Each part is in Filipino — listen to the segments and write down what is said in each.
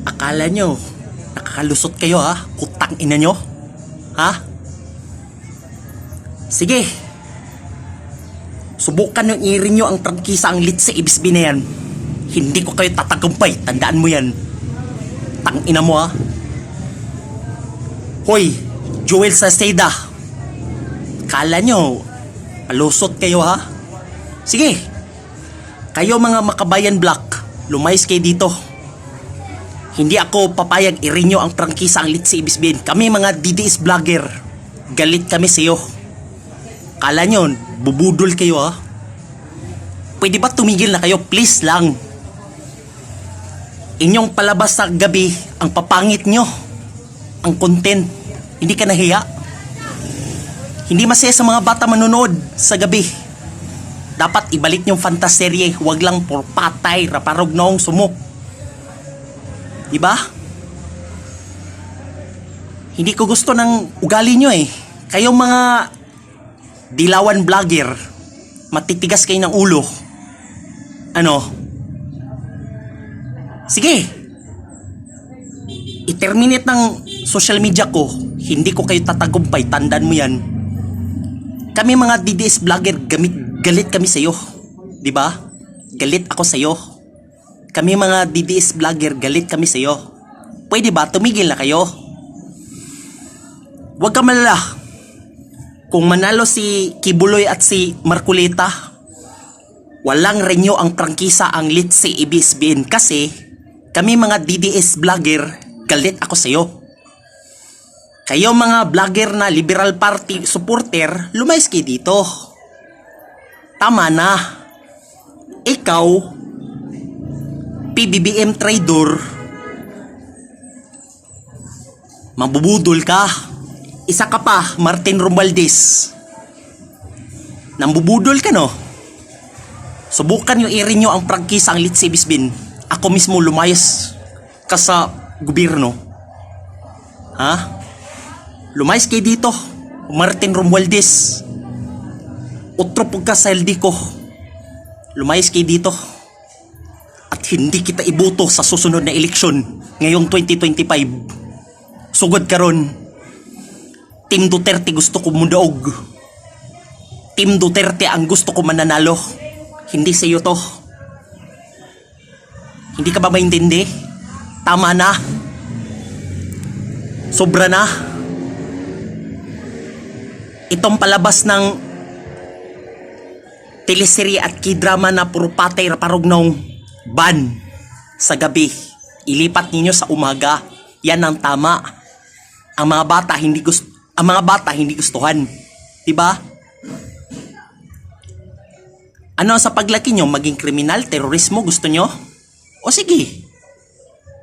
Akala nyo, nakakalusot kayo ha? Putang ina nyo? Ha? Sige. Subukan nyo i-rin nyo ang prangkisa ang lit sa ibisbi na yan. Hindi ko kayo tatagumpay. Tandaan mo yan. Tang ina mo ha? Hoy, Joel Saceda. Kala nyo, palusot kayo ha? Sige. Kayo mga Makabayan Black, lumayas kayo dito. Hindi ako papayag i-rin nyo ang prangkisa ang lit sa ibisbin. Kami mga DDS vlogger, galit kami sa iyo. Kala nyo, bubudol kayo ha? Pwede ba tumigil na kayo? Please lang. Inyong palabas sa gabi, ang papangit nyo. Ang content. Hindi ka nahiya? Hindi masaya sa mga bata manonood sa gabi. Dapat ibalik nyong fantaserye. Huwag lang por patay, raparog noong sumok. Diba? Hindi ko gusto ng ugali nyo eh. Kayong mga dilawan vlogger, matitigas kayo ng ulo. Ano? Sige. I-terminate ng social media ko. Hindi ko kayo tatagumpay. Tandaan mo yan. Kami mga DDS vlogger, galit kami sa iyo. Diba? Galit ako sa iyo. Kami mga DDS vlogger, galit kami sa iyo. Pwede ba? Tumigil na kayo. Huwag ka malala. Kung manalo si Kibuloy at si Marculeta, walang renyo ang prangkisa ang lit si IBSBN kasi kami mga DDS vlogger, galit ako sa iyo. Kayo mga vlogger na Liberal Party supporter, lumayas kayo dito. Tama na. Ikaw, PBBM trader, mabubudol ka. Isa ka pa, Martin Romualdez. Nambubudol ka no? Subukan nyo i-rin nyo ang prangkisa ang lit sa ibisbin. Ako mismo lumayas ka sa gobyerno. Ha? Lumayas kayo dito, Martin Romualdez. Otro pagka sa LD ko. Lumayas kayo dito. At hindi kita iboto sa susunod na eleksyon ngayong 2025. Sugod karon. Team Duterte gusto ko mudaog. Team Duterte ang gusto ko mananalo. Hindi sa iyo to. Hindi ka ba maintindi? Tama na. Sobra na. Itong palabas ng teleserye at kidrama na puro patay raparognong ban sa gabi. Ilipat ninyo sa umaga. Yan ang tama. Ang mga bata hindi gustuhan. Diba? Ano sa paglaki nyo? Maging kriminal, terorismo, gusto nyo? O sige,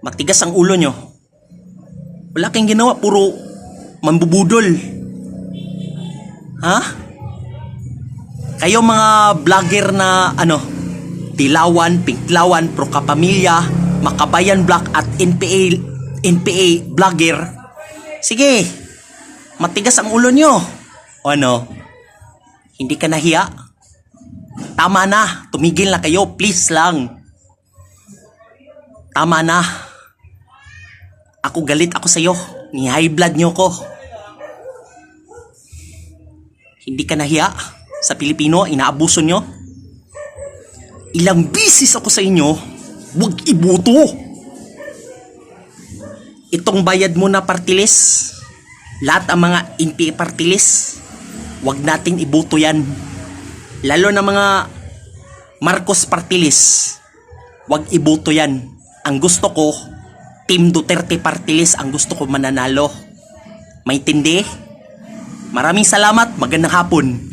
matigas ang ulo nyo. Wala kayong ginawa, puro mambubudol. Ha? Kayo mga vlogger na Dilawan, Pinklawan, Pro Kapamilya, Makabayan Black at NPA vlogger. Sige, matigas ang ulo nyo. O ano? Hindi ka nahiya? Tama na, tumigil na kayo, please lang. Tama na. Ako galit ako sa iyo. Ni high blood nyo ko. Hindi ka nahiya? Sa Pilipino, inaabuso nyo? Ilang bisis ako sa inyo, huwag iboto. Itong bayad mo na party list, lahat ang mga NPA party list, huwag natin iboto yan. Lalo na mga Marcos party list, huwag iboto yan. Ang gusto ko, Team Duterte party list ang gusto ko mananalo. Maintindi? Maraming salamat, magandang hapon.